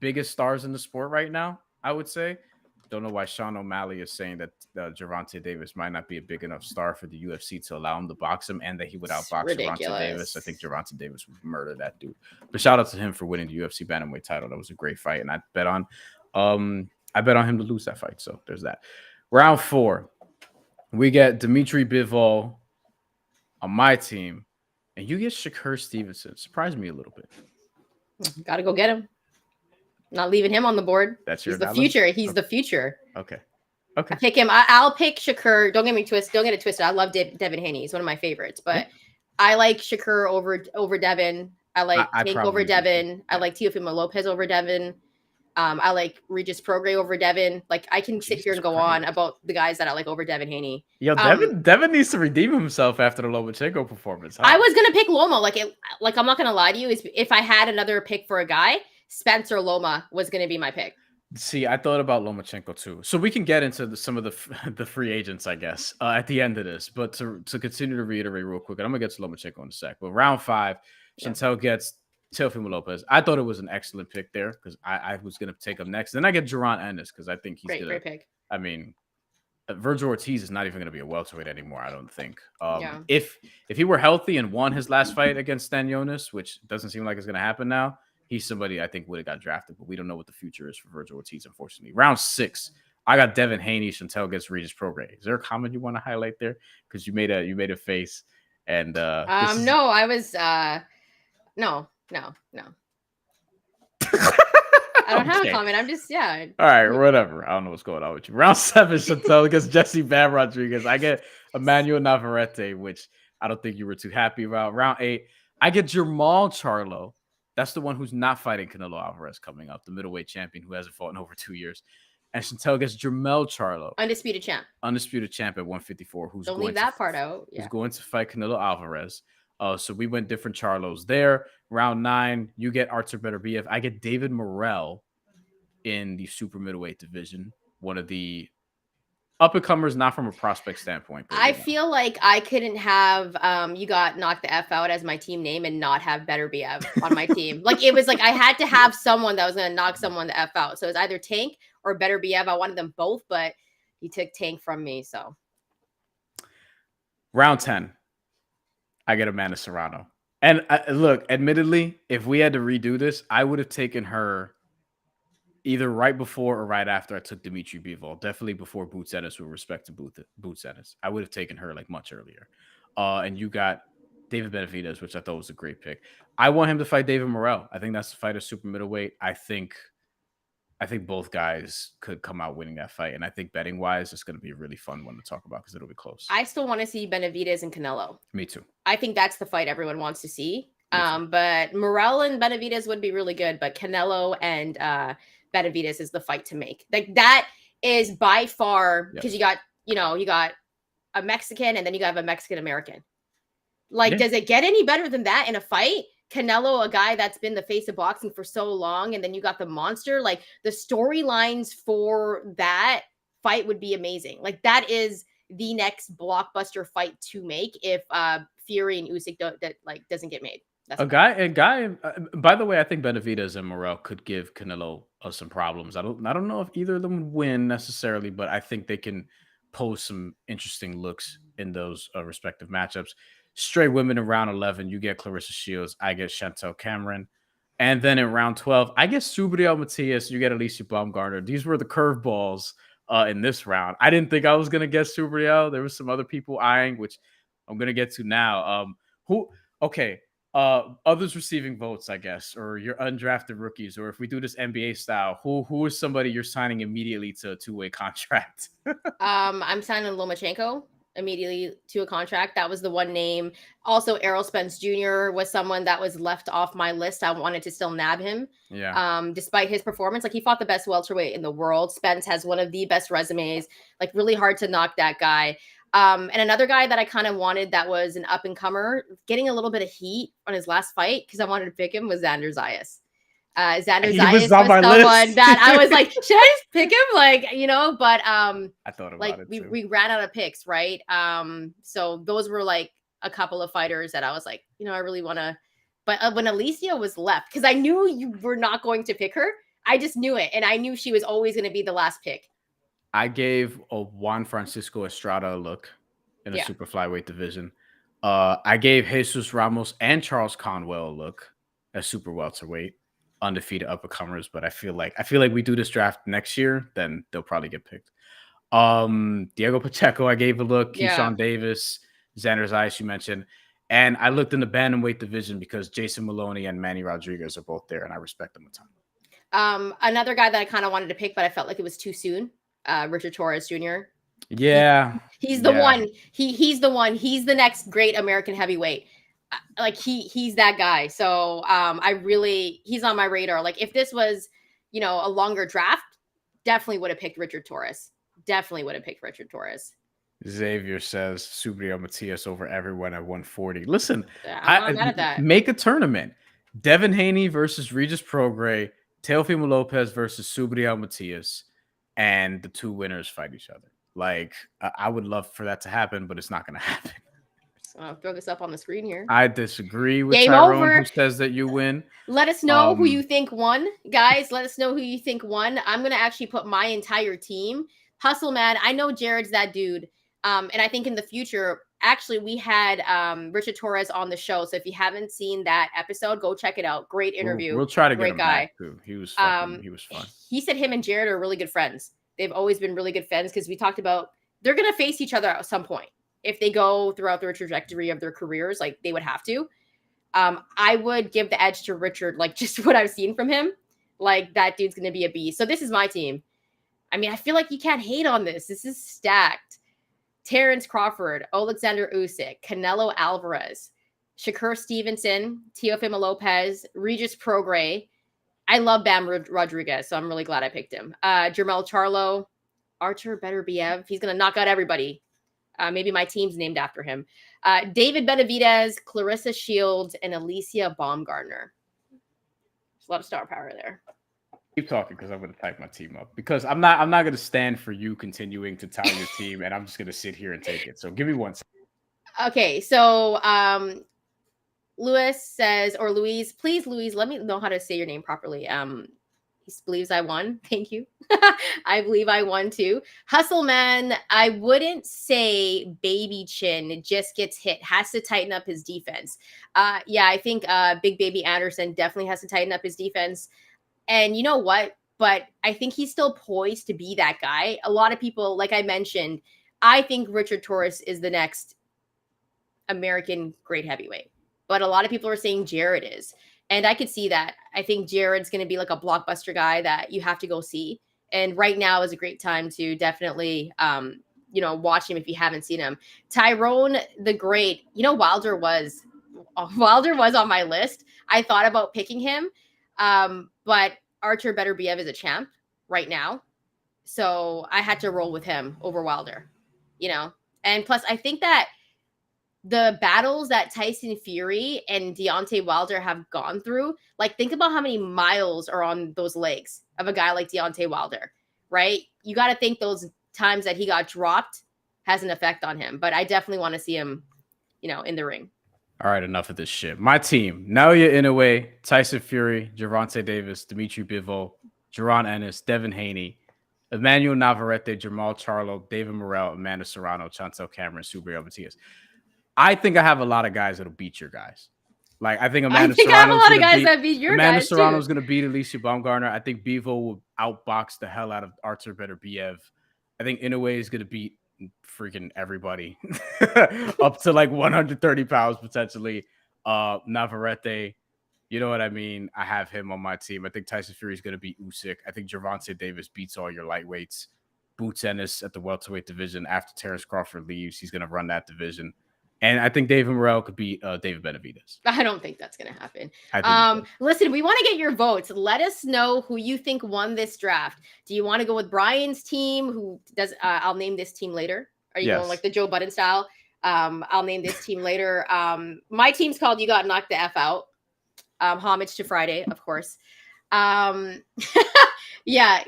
biggest stars in the sport right now. I would say. Don't know why Sean O'Malley is saying that Gervonta Davis might not be a big enough star for the UFC to allow him to box him, and that he would outbox Gervonta Davis. I think Gervonta Davis would murder that dude. But shout out to him for winning the UFC bantamweight title. That was a great fight, and I bet on him to lose that fight. So there's that. Round 4, we get Dimitri Bivol on my team, and you get Shakur Stevenson. Surprised me a little bit. Got to go get him. Not leaving him on the board. That's your He's the analogy? future. He's Okay. the future. Okay. I Okay. pick him. I'll pick Shakur. Don't get me twisted. Don't get it twisted. I love Devin Haney. He's one of my favorites, but Yeah. I like Shakur over Devin. I like I Tank over probably do too. Devin. I Yeah. like Teofimo Lopez over Devin. I like Regis Prograis over Devin. Like I can sit here and Jesus go on Christ. about the guys that I like over Devin Haney. Yo, Devin needs to redeem himself after the Lomachenko performance. Huh? I was gonna pick Loma. Like I'm not gonna lie to you. If I had another pick for a guy, Spencer Loma was gonna be my pick. See, I thought about Lomachenko too. So we can get into some of the free agents, I guess, at the end of this. But to continue to reiterate real quick, and I'm gonna get to Lomachenko in a sec. But round 5, Shantelle gets Teofimo Lopez. I thought it was an excellent pick there because I was gonna take him next. Then I get Jaron Ennis because I think he's great pick. I mean, Virgil Ortiz is not even going to be a welterweight anymore. I don't think. Yeah. If he were healthy and won his last fight against Stanionis, which doesn't seem like it's going to happen now, he's somebody I think would have got drafted. But we don't know what the future is for Virgil Ortiz, unfortunately. Round 6, I got Devin Haney. Shantelle gets Regis Prograis. Is there a comment you want to highlight there? Because you made a face. And no, I was no. I don't have a comment. I'm just, yeah. All right, whatever. I don't know what's going on with you. Round 7, Shantelle gets Jesse Bam Rodriguez. I get Emmanuel Navarrete, which I don't think you were too happy about. Round 8, I get Jermall Charlo. That's the one who's not fighting Canelo Alvarez coming up, the middleweight champion who hasn't fought in over 2 years. And Shantelle gets Jermell Charlo. Undisputed champ at 154. Who's don't leave that part out. Who's going to fight Canelo Alvarez. So we went different Charlos there. Round 9, you get Artur Beterbiev. I get David Morrell in the super middleweight division. One of the up-and-comers, not from a prospect standpoint. I feel like I couldn't have you got knocked the F out as my team name and not have Beterbiev on my team. Like it was like I had to have someone that was going to knock someone the F out. So it was either Tank or Beterbiev. I wanted them both, but he took Tank from me. So round 10, I get Amanda Serrano. And look, admittedly, if we had to redo this, I would have taken her either right before or right after I took Dimitri Bivol. Definitely before Boots Ennis, with respect to Boots Ennis. I would have taken her like much earlier. And you got David Benavidez, which I thought was a great pick. I want him to fight David Morrell. I think that's the fight of super middleweight. I think both guys could come out winning that fight. And I think betting wise, it's going to be a really fun one to talk about because it'll be close. I still want to see Benavidez and Canelo. Me too. I think that's the fight everyone wants to see. But Morrell and Benavidez would be really good. But Canelo and Benavidez is the fight to make. Like that is by far because you got a Mexican and then you got a Mexican American. Like, does it get any better than that in a fight? Canelo, a guy that's been the face of boxing for so long, and then you got the monster. Like the storylines for that fight would be amazing. Like that is the next blockbuster fight to make if Fury and Usyk doesn't get made. That's a guy. By the way, I think Benavidez and Morrell could give Canelo some problems. I don't know if either of them would win necessarily, but I think they can pose some interesting looks in those respective matchups. Straight women in round 11, you get Clarissa Shields. I get Chantelle Cameron. And then in round 12, I get Subriel Matias. You get Alicia Baumgartner. These were the curveballs in this round. I didn't think I was going to get Subriel. There was some other people eyeing, which I'm going to get to now. Others receiving votes, I guess, or your undrafted rookies, or if we do this NBA style, who is somebody you're signing immediately to a 2-way contract? I'm signing Lomachenko immediately to a contract. That was the one name. Also, Errol Spence Jr. was someone that was left off my list. I wanted to still nab him. Yeah. Despite his performance, like he fought the best welterweight in the world. Spence has one of the best resumes. Like really hard to knock that guy. And another guy that I kind of wanted that was an up-and-comer, getting a little bit of heat on his last fight because I wanted to pick him was Xander Zayas. Xander Zayas was someone that I was like, should I just pick him? But I thought about like it we ran out of picks, right? So those were like a couple of fighters that I was like, I really want to. But when Alicia was left, because I knew you were not going to pick her, I just knew it, and I knew she was always going to be the last pick. I gave Juan Francisco Estrada a look in a super flyweight division. I gave Jesus Ramos and Charles Conwell a look at super welterweight, undefeated up-and-comers. But I feel like we do this draft next year, then they'll probably get picked. Diego Pacheco, I gave a look. Keyshawn Davis, Xander Zayas, you mentioned. And I looked in the bantamweight division because Jason Maloney and Manny Rodriguez are both there, and I respect them a ton. Another guy that I kind of wanted to pick, but I felt like it was too soon. Richard Torres Jr. Yeah. He's the one. He's the one. He's the next great American heavyweight. Like he's that guy. So he's on my radar. Like if this was, a longer draft, definitely would have picked Richard Torres. Definitely would have picked Richard Torres. Xavier says Subriel Matias over everyone at 140. Listen, I'm not mad at that. Make a tournament. Devin Haney versus Regis Prograis, Teofimo Lopez versus Subriel Matias, and the two winners fight each other. Like, I would love for that to happen, but it's not going to happen. So I'll throw this up on the screen here. I disagree with Game Tyrone, over. who says that you win. Let us know who you think won. Guys, let us know who you think won. I'm going to actually put my entire team. Hustle, man. I know Jared's that dude. And I think in the future, actually, we had Richard Torres on the show. So if you haven't seen that episode, go check it out. Great interview. We'll try to Great get him back too. He was fun. He said him and Jared are really good friends. They've always been really good friends because we talked about they're going to face each other at some point. If they go throughout their trajectory of their careers, like they would have to. I would give the edge to Richard, like just what I've seen from him. Like that dude's going to be a beast. So this is my team. I mean, I feel like you can't hate on this. This is stacked. Terrence Crawford, Alexander Usyk, Canelo Alvarez, Shakur Stevenson, Teofimo Lopez, Regis Prograis. I love Bam Rodriguez, so I'm really glad I picked him. Jermell Charlo, Artur Beterbiev. He's going to knock out everybody. Maybe my team's named after him. David Benavidez, Clarissa Shields, and Alicia Baumgartner. There's a lot of star power there. Keep talking because I'm going to type my team up because I'm not going to stand for you continuing to tell your team and I'm just going to sit here and take it. So give me 1 second. Okay, so Louise says, or Louise, please, Louise, let me know how to say your name properly. He believes I won. Thank you. I believe I won too. Hustle, man. I wouldn't say Baby Chin just gets hit. Has to tighten up his defense. Yeah, I think Big Baby Anderson definitely has to tighten up his defense. And you know what? But I think he's still poised to be that guy. A lot of people, like I mentioned, I think Richard Torres is the next American great heavyweight. But a lot of people are saying Jared is. And I could see that. I think Jared's going to be like a blockbuster guy that you have to go see. And right now is a great time to definitely, watch him if you haven't seen him. Tyrone the Great. Wilder was on my list. I thought about picking him. But Artur Beterbiev is a champ right now. So I had to roll with him over Wilder, And plus, I think that the battles that Tyson Fury and Deontay Wilder have gone through, like think about how many miles are on those legs of a guy like Deontay Wilder, right? You got to think those times that he got dropped has an effect on him. But I definitely want to see him, in the ring. All right, enough of this shit. My team: Naoya Inoue, Tyson Fury, Gervonta Davis, Dimitri Bivol, Jaron Ennis, Devin Haney, Emmanuel Navarrete, Jermall Charlo, David Morrell, Amanda Serrano, Chantel Cameron, Subriel Matias. I think I have a lot of guys that'll beat your guys. Like I think Amanda Serrano's going to beat Alicia Baumgartner. I think Bivol will outbox the hell out of Artur Beterbiev. I think Inoue is going to beat freaking everybody up to like 130 pounds potentially. Navarrete, you know what I mean? I have him on my team. I think Tyson Fury is going to beat Usyk. I think Gervonta Davis beats all your lightweights. Boots Ennis at the welterweight division after Terrence Crawford leaves. He's going to run that division. And I think David Morrell could beat David Benavidez. I don't think that's going to happen. Listen, we want to get your votes. Let us know who you think won this draft. Do you want to go with Brian's team? Who does? I'll name this team later. Are you going like the Joe Budden style? I'll name this team later. My team's called "You Got Knocked the F Out." Homage to Friday, of course. Yeah,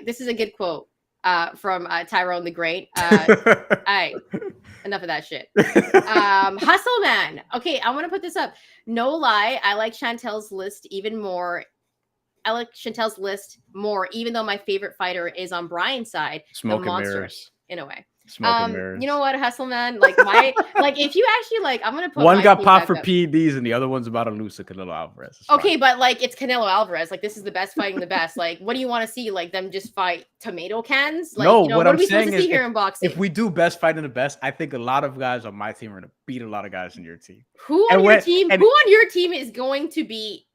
this is a good quote from Tyrone the Great. Enough of that shit. Hustle, man. Okay, I want to put this up. No lie, I like Chantelle's list even more. Even though my favorite fighter is on Brian's side. Smoke the and monster, mirrors. In a way. Mirrors. You know what, Hustle, man? Like if you actually I'm gonna put one got popped for PEDs and the other one's about to lose to Canelo Alvarez. Okay, but like it's Canelo Alvarez. Like this is the best fighting the best. Like what do you want to see? Like them just fight tomato cans? Like no, what are we supposed to see here in boxing? If we do best fighting the best, I think a lot of guys on my team are gonna beat a lot of guys in your team. Who on your team is going to beat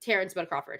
Terrence Bud Crawford?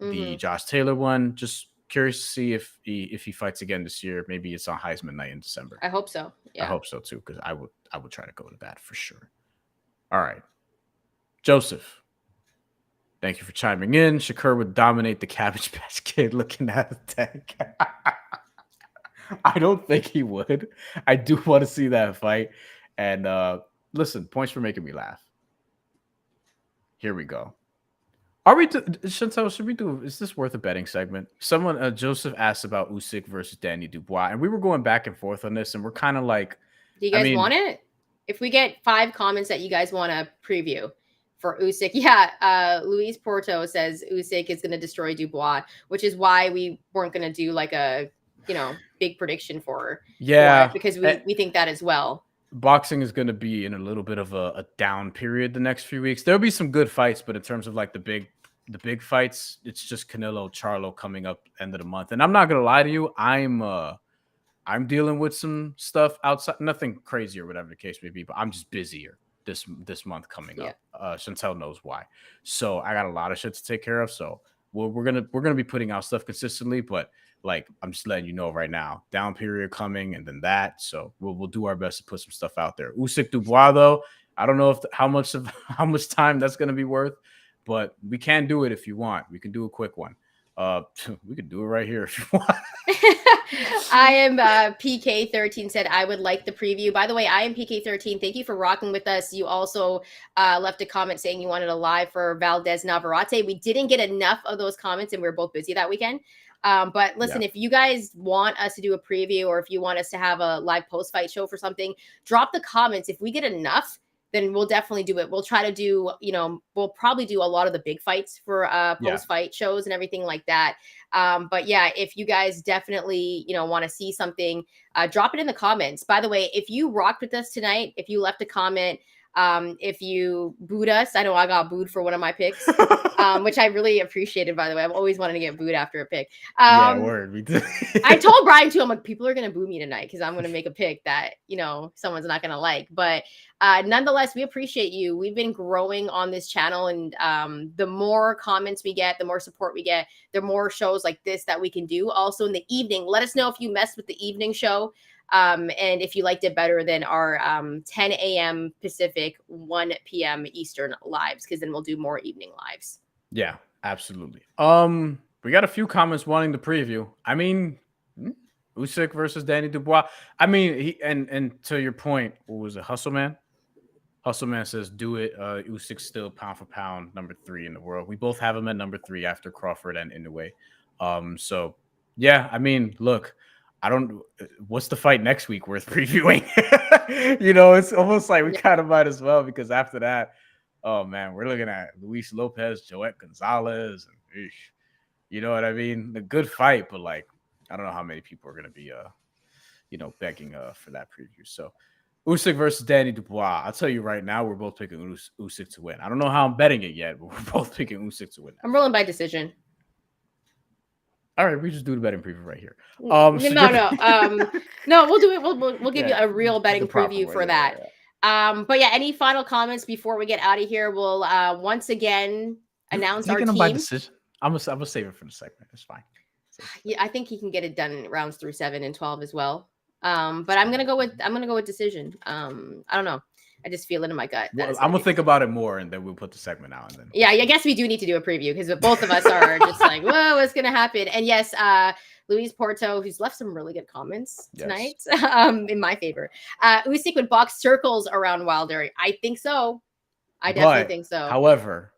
The Josh Taylor one, just curious to see if he fights again this year. Maybe it's on Heisman night in December. I hope so. I Yeah. hope so too, because I would try to go to that for sure. All right, Joseph. Thank you for chiming in. Shakur would dominate the Cabbage Patch Kid looking at the tank. I don't think he would. I do want to see that fight. And listen, points for making me laugh. Here we go. Are we Shantelle, should we do, is this worth a betting segment? Someone Joseph asked about Usyk versus Danny Dubois, and we were going back and forth on this, and we're kind of like, do you guys want it? If we get 5 comments that you guys want to preview for Usyk, yeah, Luis Porto says Usyk is going to destroy Dubois, which is why we weren't going to do like a, you know, big prediction for it, because we think that as well. Boxing is going to be in a little bit of a down period the next few weeks. There'll be some good fights, but in terms of like the big fights, it's just Canelo, Charlo coming up end of the month. And I'm not going to lie to you, I'm dealing with some stuff outside, nothing crazy or whatever the case may be, but I'm just busier this month coming up. Shantelle knows why. So I got a lot of shit to take care of. So we're gonna be putting out stuff consistently, but like I'm just letting you know right now, down period coming, and then that. So we'll do our best to put some stuff out there. Usyk Dubois, though, I don't know how much time that's gonna be worth, but we can do it if you want. We can do a quick one. We could do it right here if you want. I am PK13 said I would like the preview. By the way, I am PK13. Thank you for rocking with us. You also left a comment saying you wanted a live for Valdez Navarrete. We didn't get enough of those comments, and we were both busy that weekend. But listen, if you guys want us to do a preview, or if you want us to have a live post-fight show for something, drop the comments. If we get enough, then we'll definitely do it. We'll try to do, we'll probably do a lot of the big fights for post-fight shows and everything like that. But yeah, if you guys definitely, want to see something, drop it in the comments. By the way, if you rocked with us tonight, if you left a comment, if you booed us, I know I got booed for one of my picks, which I really appreciated, by the way. I've always wanted to get booed after a pick. Yeah, word. We did. I told Bryan too, I'm like, people are going to boo me tonight because I'm going to make a pick that, someone's not going to like. But nonetheless, we appreciate you. We've been growing on this channel, and the more comments we get, the more support we get, the more shows like this that we can do. Also in the evening, let us know if you messed with the evening show. And if you liked it better than our 10 a.m. Pacific, 1 p.m. Eastern lives, because then we'll do more evening lives. Yeah, absolutely. We got a few comments wanting the preview. I mean, Usyk versus Danny Dubois. I mean, and to your point, what was it, Hustle Man? Hustle Man says, do it. Usyk's still pound for pound number 3 in the world. We both have him at number 3 after Crawford and Inoue. So yeah, I mean, look, what's the fight next week worth previewing? It's almost like we kind of might as well, because after that, oh man, we're looking at Luis Lopez, Joet Gonzalez, and you know what I mean? A good fight, but like, I don't know how many people are going to be, begging for that preview. So Usyk versus Danny Dubois. I'll tell you right now, we're both picking Usyk to win. I don't know how I'm betting it yet, but we're both picking Usyk to win. I'm rolling by decision. All right, we just do the betting preview right here. No, we'll do it. We'll give you a real betting preview for that. Yeah. But yeah, any final comments before we get out of here? We'll once again announce our team. By decision. I'm gonna save it for the segment. It's fine. Yeah, I think he can get it done in rounds 3, 7, and 12 as well. But I'm gonna go with decision. I don't know. I just feel it in my gut. Well, I'm gonna think about it more, and then we'll put the segment out. And then I guess we do need to do a preview, because both of us are just like, whoa, what's gonna happen? And yes, Luis Porto, who's left some really good comments tonight, in my favor. Usyk would box circles around Wilder. I think so. I definitely think so. However,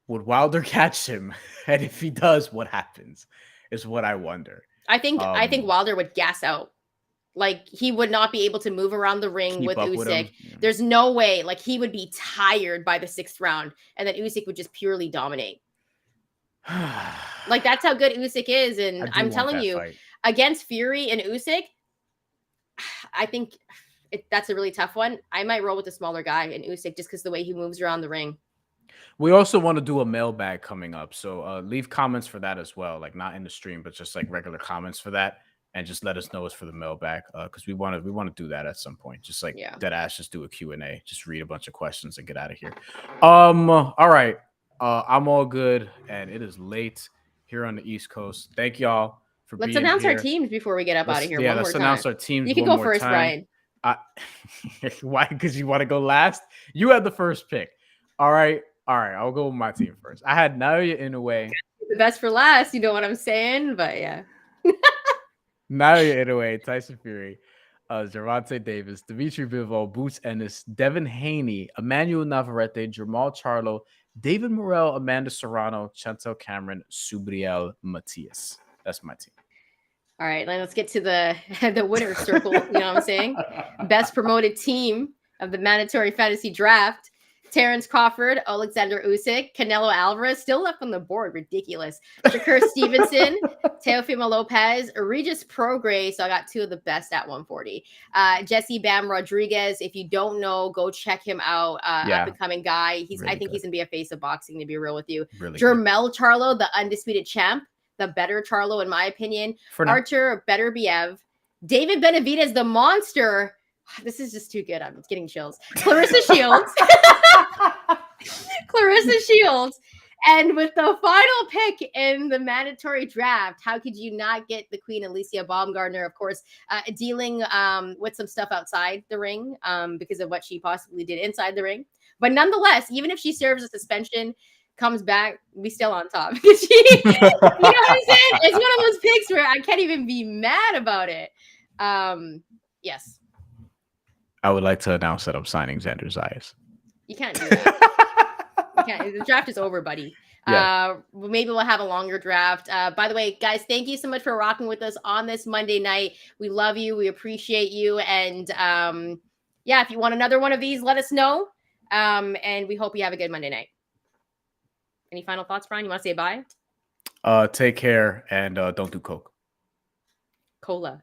would Wilder catch him? And if he does, what happens? Is what I wonder. I think Wilder would gas out. Like, he would not be able to move around the ring with Usyk. There's no way. Like, he would be tired by the 6th round, and then Usyk would just purely dominate. Like, that's how good Usyk is. And I'm telling you, against Fury and Usyk, I think that's a really tough one. I might roll with the smaller guy in Usyk, just because the way he moves around the ring. We also want to do a mailbag coming up. So leave comments for that as well. Like, not in the stream, but just like regular comments for that. And just let us know it's for the mailbag, because we want to do that at some point. Just like dead ass, just do a Q&A, just read a bunch of questions and get out of here. All right, I'm all good, and it is late here on the East Coast. Thank y'all for Let's being announce our here. teams before we get up out of here. Yeah, one more let's time. announce our teams. You can one go more first, time. Bryan. Why? Because you want to go last? You had the first pick. All right. I'll go with my team first. I had Naoya Inoue. The best for last. You know what I'm saying? But yeah. Naoya Inoue, Tyson Fury, Gervonta Davis, Dimitri Bivol, Boots Ennis, Devin Haney, Emmanuel Navarrete, Jamal Charlo, David Morrell, Amanda Serrano, Chantel Cameron, Subriel Matias. That's my team. All right, let's get to the winner's circle. You know what I'm saying? Best promoted team of the mandatory fantasy draft. Terrence Crawford, Alexander Usyk, Canelo Alvarez, still left on the board. Ridiculous. Shakur Stevenson, Teofimo Lopez, Regis Prograis. So I got two of the best at 140. Jesse Bam Rodriguez. If you don't know, go check him out. Up and coming guy. I think he's gonna be a face of boxing, to be real with you. Jermel Charlo, the undisputed champ, the better Charlo in my opinion. Archer Beterbiev, David Benavidez, the monster. This is just too good. I'm getting chills. Clarissa Shields. Clarissa Shields. And with the final pick in the mandatory draft, how could you not get the queen, Alicia Baumgartner, of course, dealing with some stuff outside the ring because of what she possibly did inside the ring. But nonetheless, even if she serves a suspension, comes back, we still on top. You know what I'm saying? It's one of those picks where I can't even be mad about it. Yes. I would like to announce that I'm signing Xander Zayas. You can't do that. You can't. The draft is over, buddy. Yeah. Maybe we'll have a longer draft. By the way, guys, thank you so much for rocking with us on this Monday night. We love you. We appreciate you. And yeah, if you want another one of these, let us know. And we hope you have a good Monday night. Any final thoughts, Bryan? You want to say bye? Take care and don't do coke. Cola.